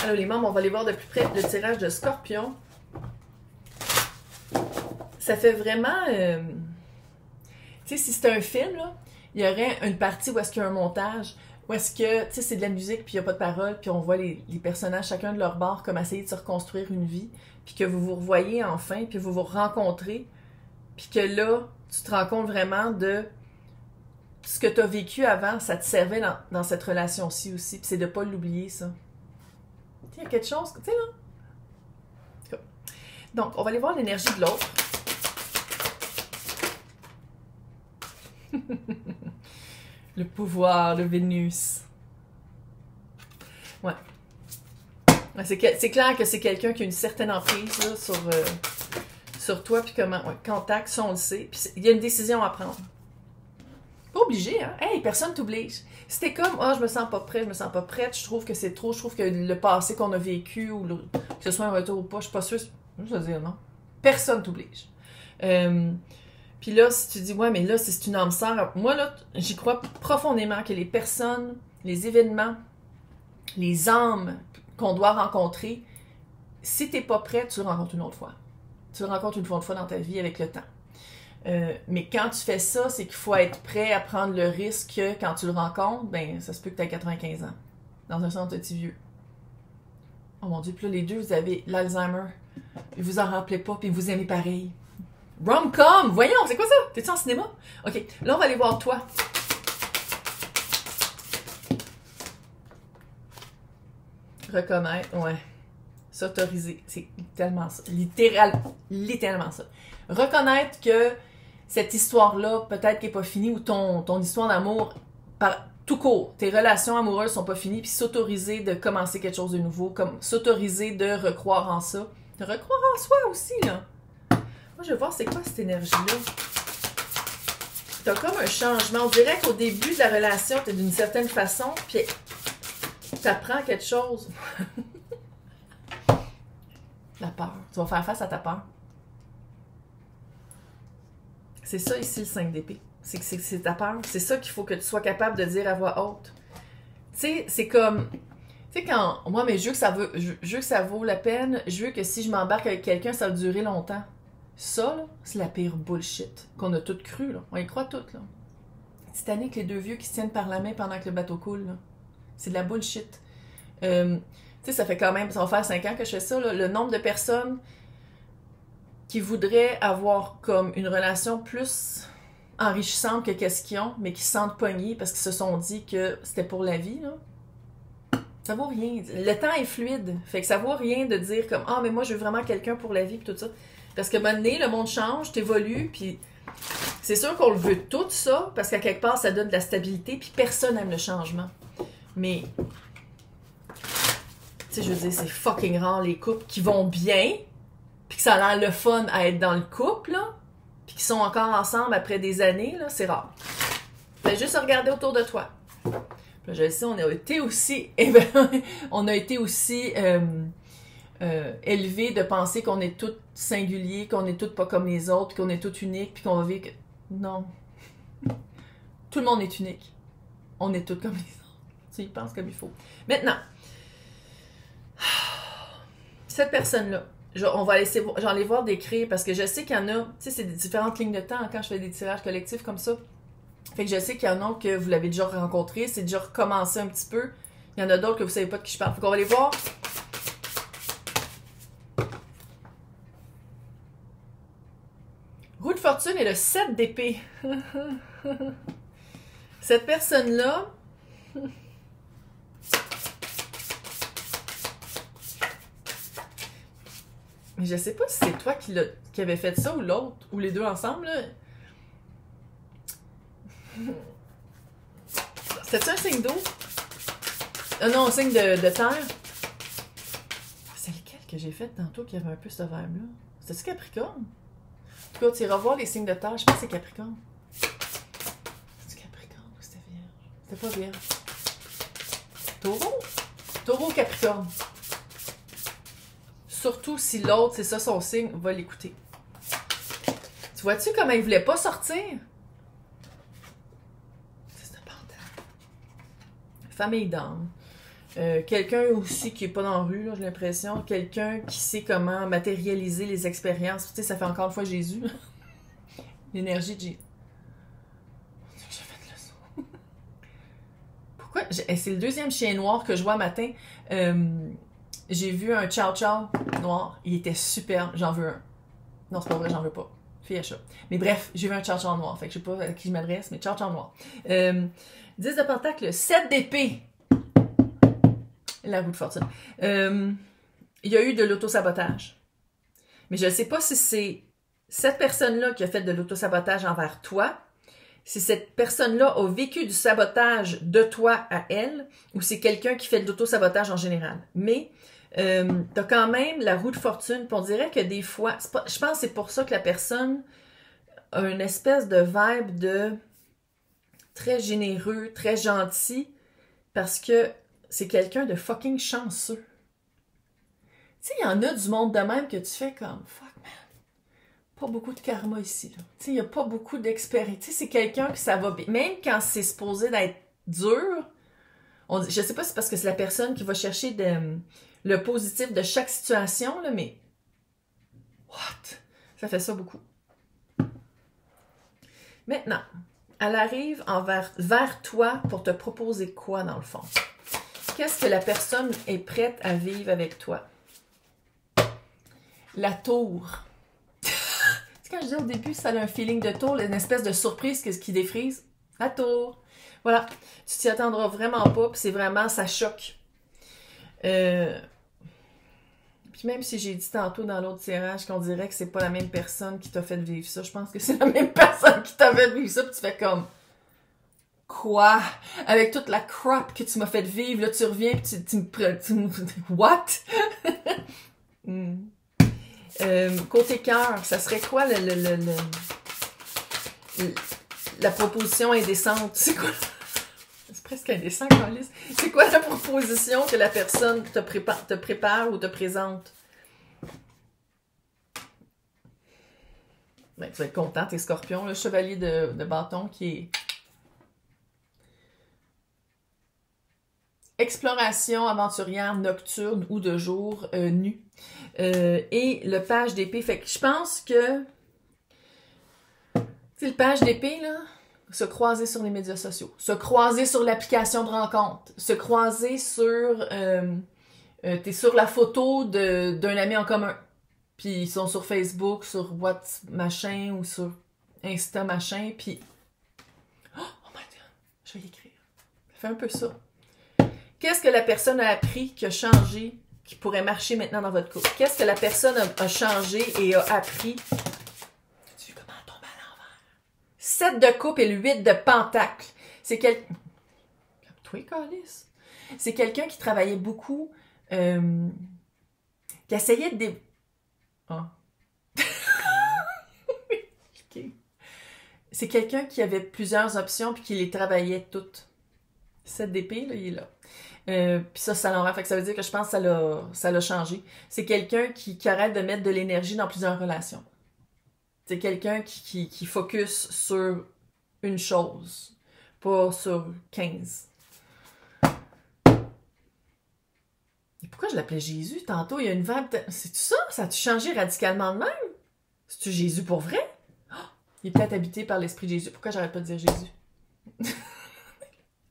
Alors les membres, on va aller voir de plus près le tirage de Scorpion. Ça fait vraiment... tu sais, si c'était un film, là, il y aurait une partie où est-ce qu'il y a un montage, où est-ce que, tu sais, c'est de la musique, puis il n'y a pas de parole, puis on voit les personnages, chacun de leur bord, comme essayer de se reconstruire une vie, puis que vous vous revoyez enfin, puis vous vous rencontrez, puis que là, tu te rends compte vraiment de ce que tu as vécu avant, ça te servait dans cette relation-ci aussi, puis c'est de ne pas l'oublier, ça. Il y a quelque chose, tu sais, là. Donc, on va aller voir l'énergie de l'autre. Le pouvoir de Vénus. Ouais. C'est clair que c'est quelqu'un qui a une certaine emprise là, sur toi, puis comment, ouais, contact, ça on le sait. Puis il y a une décision à prendre. Pas obligé, hein? Hey, personne t'oblige. Si t'es comme, je me sens pas prêt, je me sens pas prête, je trouve que c'est trop, je trouve que le passé qu'on a vécu, ou que ce soit un retour ou pas, je suis pas sûre, je veux dire non. Personne t'oblige. Puis là, si tu dis, ouais, mais là, c'est une âme sœur, moi, là, j'y crois profondément que les personnes, les événements, les âmes qu'on doit rencontrer, si t'es pas prêt, tu le rencontres une autre fois. Tu le rencontres une fois dans ta vie avec le temps. Mais quand tu fais ça, c'est qu'il faut être prêt à prendre le risque que quand tu le rencontres, ben ça se peut que tu aies 95 ans. Dans un sens de petit vieux. Oh mon Dieu, puis là, les deux, vous avez l'Alzheimer. Vous en rappelez pas, puis vous aimez pareil. Rom-com! Voyons, c'est quoi ça? T'es-tu en cinéma? Ok, là, on va aller voir toi. Reconnaître, ouais. S'autoriser, c'est tellement ça. Littéralement ça. Reconnaître que cette histoire-là, peut-être qu'elle n'est pas finie, ou ton histoire d'amour, tout court, tes relations amoureuses sont pas finies, puis s'autoriser de commencer quelque chose de nouveau, comme s'autoriser de recroire en ça, de recroire en soi aussi, là. Moi, je vais voir c'est quoi cette énergie-là. T'as comme un changement. On dirait qu'au début de la relation, t'es d'une certaine façon, puis t'apprends quelque chose. La peur. Tu vas faire face à ta peur. C'est ça ici le 5 d'épée. C'est ta peur. C'est ça qu'il faut que tu sois capable de dire à voix haute. Tu sais, c'est comme... Tu sais, quand... Moi, mais je veux que ça vaut la peine. Je veux que si je m'embarque avec quelqu'un, ça va durer longtemps. Ça, là, c'est la pire bullshit qu'on a toutes cru, là. On y croit toutes, là. Titanic, les deux vieux qui se tiennent par la main pendant que le bateau coule, là. C'est de la bullshit. Tu sais, ça fait quand même... Ça va faire 5 ans que je fais ça, là. Le nombre de personnes qui voudraient avoir comme une relation plus enrichissante que qu'est-ce qu'ils ont, mais qui se sentent pognés parce qu'ils se sont dit que c'était pour la vie, là. Ça vaut rien. Le temps est fluide. Fait que ça vaut rien de dire comme « Ah, mais moi, je veux vraiment quelqu'un pour la vie », puis tout ça. Parce que, à un moment donné, le monde change, t'évolues, puis c'est sûr qu'on le veut tout ça, parce qu'à quelque part, ça donne de la stabilité, puis personne n'aime le changement. Mais, tu sais, je veux dire, c'est fucking rare les couples qui vont bien, puis que ça a l'air le fun à être dans le couple, là, puis qui sont encore ensemble après des années, là, c'est rare. Fais juste regarder autour de toi. Puis je sais, on a été aussi élevés de penser qu'on est tous singuliers, qu'on est tous pas comme les autres, qu'on est tous uniques, puis qu'on va vivre... Non. Tout le monde est unique. On est tous comme les autres. Tu y penses comme il faut. Maintenant, cette personne-là, on va laisser, j'en aller voir décrire, parce que je sais qu'il y en a, tu sais, c'est des différentes lignes de temps quand je fais des tirages collectifs comme ça. Fait que je sais qu'il y en a que vous l'avez déjà rencontré, c'est déjà recommencé un petit peu. Il y en a d'autres que vous savez pas de qui je parle. Fait qu'on va les voir. Roue de fortune et le 7 d'épée. Cette personne-là... Mais je sais pas si c'est toi qui avait fait ça ou l'autre, ou les deux ensemble, là. C'était-tu un signe d'eau? Non, un signe de terre. C'est lequel que j'ai fait tantôt qui avait un peu ce vibe-là? C'était-tu Capricorne? En tout cas, tu iras voir les signes de terre. Je pense que c'est Capricorne. C'était Capricorne ou c'était Vierge? C'était pas Vierge. Taureau? Taureau ou Capricorne? Surtout si l'autre, c'est ça son signe, va l'écouter. Tu vois-tu comment il voulait pas sortir? C'est cependant. Famille d'âme. Quelqu'un aussi qui est pas dans la rue, j'ai l'impression. Quelqu'un qui sait comment matérialiser les expériences. Tu sais, ça fait encore une fois Jésus. L'énergie de Jésus. J'ai fait le saut. Pourquoi? C'est le deuxième chien noir que je vois matin. J'ai vu un chow chow noir. Il était superbe. J'en veux un. Non, c'est pas vrai, j'en veux pas. Fille à chat. Mais bref, j'ai vu un chow chow noir. Fait que je sais pas à qui je m'adresse, mais chow chow noir. 10 de pentacle, 7 d'épée. La roue de fortune. Il y a eu de l'autosabotage. Mais je ne sais pas si c'est cette personne-là qui a fait de l'autosabotage envers toi, si cette personne-là a vécu du sabotage de toi à elle, ou c'est quelqu'un qui fait de l'autosabotage en général. Mais tu as quand même la roue de fortune, puis on dirait que des fois, je pense que c'est pour ça que la personne a une espèce de vibe de très généreux, très gentil, parce que c'est quelqu'un de fucking chanceux. Tu sais, il y en a du monde de même que tu fais comme, fuck man, pas beaucoup de karma ici. Tu sais, il n'y a pas beaucoup d'expérience. Tu sais, c'est quelqu'un que ça va bien. Même quand c'est supposé d'être dur, je sais pas si c'est parce que c'est la personne qui va chercher le positif de chaque situation, là, mais what? Ça fait ça beaucoup. Maintenant, elle arrive vers toi pour te proposer quoi dans le fond? Qu'est-ce que la personne est prête à vivre avec toi? La tour. Tu sais, quand je dis au début, ça a un feeling de tour, une espèce de surprise qui défrise. La tour. Voilà. Tu t'y attendras vraiment pas, puis c'est vraiment, ça choque. Puis même si j'ai dit tantôt dans l'autre tirage qu'on dirait que c'est pas la même personne qui t'a fait vivre ça, je pense que c'est la même personne qui t'a fait vivre ça, puis tu fais comme... Quoi? Avec toute la crap que tu m'as fait vivre, là, tu reviens et tu me... What? Côté cœur, ça serait quoi la proposition indécente? C'est quoi? C'est presque indécent, Carlis. C'est quoi la proposition que la personne te prépare ou te présente? Ben, tu vas être content, t'es scorpion, le chevalier de bâton qui est... Exploration aventurière nocturne ou de jour nu. Et le page d'épée. Fait que je pense que le page d'épée, là, se croiser sur les médias sociaux, se croiser sur l'application de rencontre, se croiser sur... t'es sur la photo d'un ami en commun. Puis ils sont sur Facebook, sur WhatsApp machin ou sur Insta machin. Puis... Oh my God! Je vais l'écrire. Fais un peu ça. Qu'est-ce que la personne a appris qui a changé, qui pourrait marcher maintenant dans votre couple? Qu'est-ce que la personne a changé et a appris? Tu vois comment elle tombe à l'envers? 7 de coupe et le 8 de pentacle. C'est quelqu'un... Toi, Carlis. C'est quelqu'un qui travaillait beaucoup, qui essayait de... Ah. Okay. C'est quelqu'un qui avait plusieurs options puis qui les travaillait toutes. 7 d'épée, là, il est là. Puis ça l'envers. Fait que ça veut dire que je pense que ça l'a changé. C'est quelqu'un qui arrête de mettre de l'énergie dans plusieurs relations. C'est quelqu'un qui focus sur une chose, pas sur 15. Et pourquoi je l'appelais Jésus tantôt? Il y a une vague... C'est-tu ça? Ça a-tu changé radicalement de même? C'est-tu Jésus pour vrai? Oh, il est peut-être habité par l'esprit de Jésus. Pourquoi j'arrête pas de dire Jésus?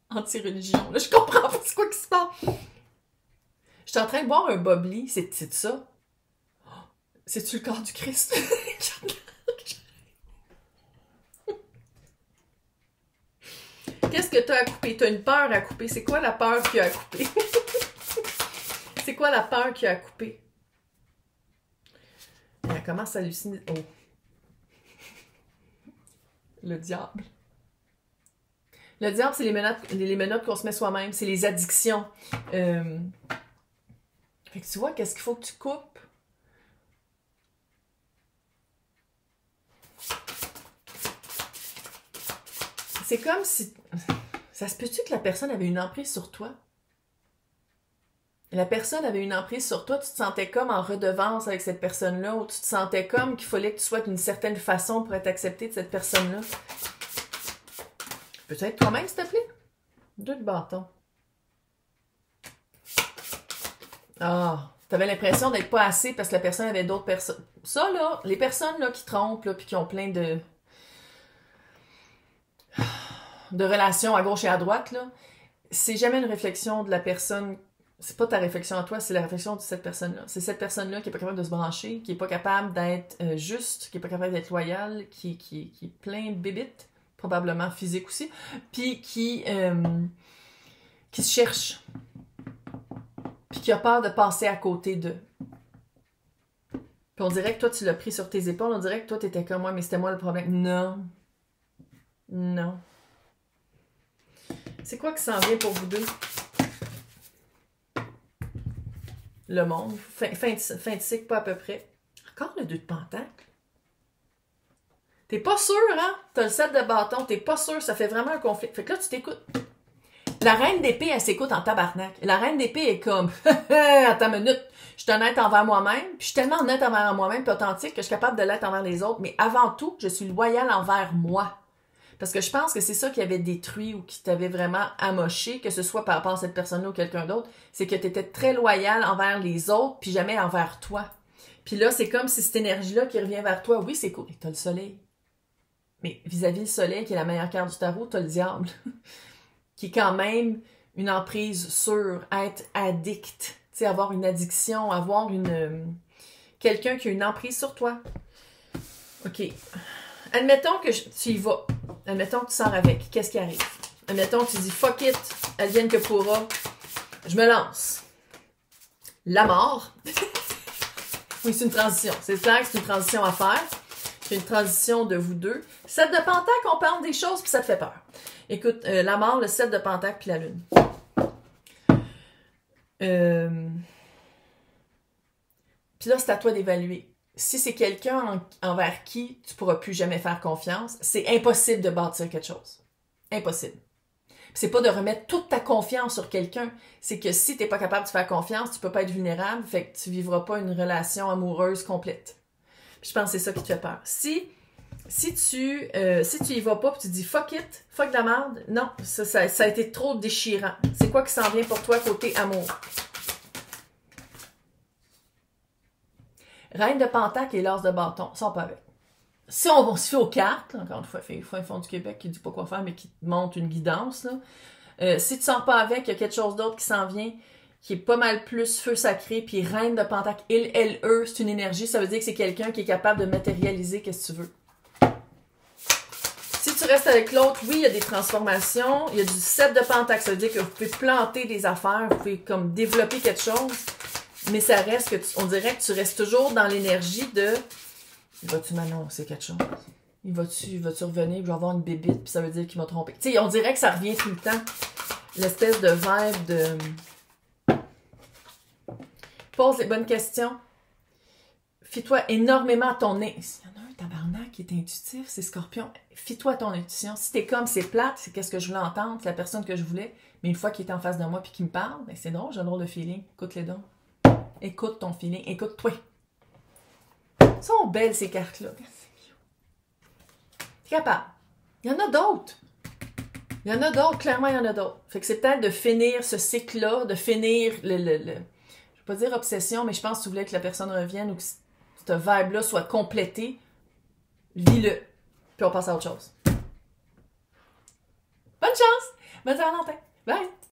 Anti-religion. Là, je comprends pas c'est quoi qui se passe. Je suis en train de boire un bobli. C'est ça? Oh, c'est-tu le corps du Christ? Qu'est-ce que t'as à couper? T'as une peur à couper. C'est quoi la peur qu'il y a à couper? C'est quoi la peur qu'il y a à couper? Elle commence à halluciner. Oh. Le diable. Le diable, c'est les menottes qu'on se met soi-même. C'est les addictions. Fait que tu vois, qu'est-ce qu'il faut que tu coupes? C'est comme si... Ça se peut-tu que la personne avait une emprise sur toi? La personne avait une emprise sur toi, tu te sentais comme en redevance avec cette personne-là, ou tu te sentais comme qu'il fallait que tu sois d'une certaine façon pour être accepté de cette personne-là. Peut-être toi-même, s'il te plaît? 2 de bâton. Ah, t'avais l'impression d'être pas assez parce que la personne avait d'autres personnes. Ça, là, les personnes là, qui trompent, là, puis qui ont plein de relations à gauche et à droite, là, c'est jamais une réflexion de la personne. C'est pas ta réflexion à toi, c'est la réflexion de cette personne-là. C'est cette personne-là qui est pas capable de se brancher, qui est pas capable d'être juste, qui est pas capable d'être loyale, qui est plein de bébites, probablement physique aussi, puis qui se cherche, puis qui a peur de passer à côté d'eux. Puis on dirait que toi, tu l'as pris sur tes épaules, on dirait que toi, t'étais comme moi, mais c'était moi le problème. Non. Non. C'est quoi qui s'en vient pour vous deux? Le monde. Fin de cycle, pas à peu près. Encore le 2 de pentacle. T'es pas sûr, hein? T'as le 7 de bâton, t'es pas sûr, ça fait vraiment un conflit. Fait que là, tu t'écoutes. La reine d'épée, elle s'écoute en tabarnak. La reine d'épée est comme, attends une minute, je suis honnête envers moi-même, puis je suis tellement honnête envers moi-même puis authentique que je suis capable de l'être envers les autres, mais avant tout, je suis loyale envers moi. Parce que je pense que c'est ça qui avait détruit ou qui t'avait vraiment amoché, que ce soit par rapport à cette personne-là ou quelqu'un d'autre, c'est que tu étais très loyal envers les autres, puis jamais envers toi. Puis là, c'est comme si cette énergie-là qui revient vers toi, oui, c'est cool, t'as le soleil. Mais vis-à-vis le soleil, qui est la meilleure carte du tarot, t'as le diable, qui est quand même une emprise sur être addict, tu sais, avoir une addiction, avoir quelqu'un qui a une emprise sur toi. OK. Admettons que tu y vas. Admettons que tu sors avec. Qu'est-ce qui arrive? Admettons que tu dis fuck it, advienne que pourra. Je me lance. La mort. Oui, c'est une transition. C'est clair que c'est une transition à faire. C'est une transition de vous deux. 7 de pentacle, on parle des choses puis ça te fait peur. Écoute, la mort, le 7 de pentacle puis la lune. Puis là, c'est à toi d'évaluer. Si c'est quelqu'un envers qui tu pourras plus jamais faire confiance, c'est impossible de bâtir quelque chose. Impossible. C'est pas de remettre toute ta confiance sur quelqu'un, c'est que si t'es pas capable de faire confiance, tu peux pas être vulnérable, fait que tu vivras pas une relation amoureuse complète. Puis je pense que c'est ça qui te fait peur. Si tu y vas pas, puis tu dis fuck it, fuck de la merde, non, ça a été trop déchirant. C'est quoi qui s'en vient pour toi côté amour? Reine de pentacle et l'as de bâton, sont pas avec. Si on se fait aux cartes, encore une fois, il faut un fond du Québec qui dit pas quoi faire, mais qui te montre une guidance, là. Si tu sors pas avec, il y a quelque chose d'autre qui s'en vient, qui est pas mal plus feu sacré, puis reine de pentacle, il, c'est une énergie, ça veut dire que c'est quelqu'un qui est capable de matérialiser qu'est-ce que tu veux. Si tu restes avec l'autre, oui, il y a des transformations, il y a du 7 de pentacle, ça veut dire que vous pouvez planter des affaires, vous pouvez comme développer quelque chose, mais ça reste que on dirait que tu restes toujours dans l'énergie de vas-tu m'annoncer quelque chose? Va-tu revenir, je vais avoir une bébite, puis ça veut dire qu'il m'a trompé. Tu sais, on dirait que ça revient tout le temps. L'espèce de vibe de... Pose les bonnes questions. Fie-toi énormément à ton... Il y en a un tabarnak qui est intuitif, c'est Scorpion. Fie-toi à ton intuition. Si t'es comme, c'est plate, c'est qu'est-ce que je voulais entendre, c'est la personne que je voulais, mais une fois qu'il est en face de moi puis qu'il me parle, ben c'est drôle, j'ai un drôle de feeling. Écoute-les donc. Écoute ton feeling, écoute-toi. Sont belles ces cartes-là. T'es capable. Il y en a d'autres. Il y en a d'autres, clairement il y en a d'autres. Fait que c'est peut-être de finir ce cycle-là, de finir je vais pas dire obsession, mais je pense que tu voulais que la personne revienne ou que cette vibe-là soit complétée. Vis-le. Puis on passe à autre chose. Bonne chance! Bonne Saint-Valentin! Bye!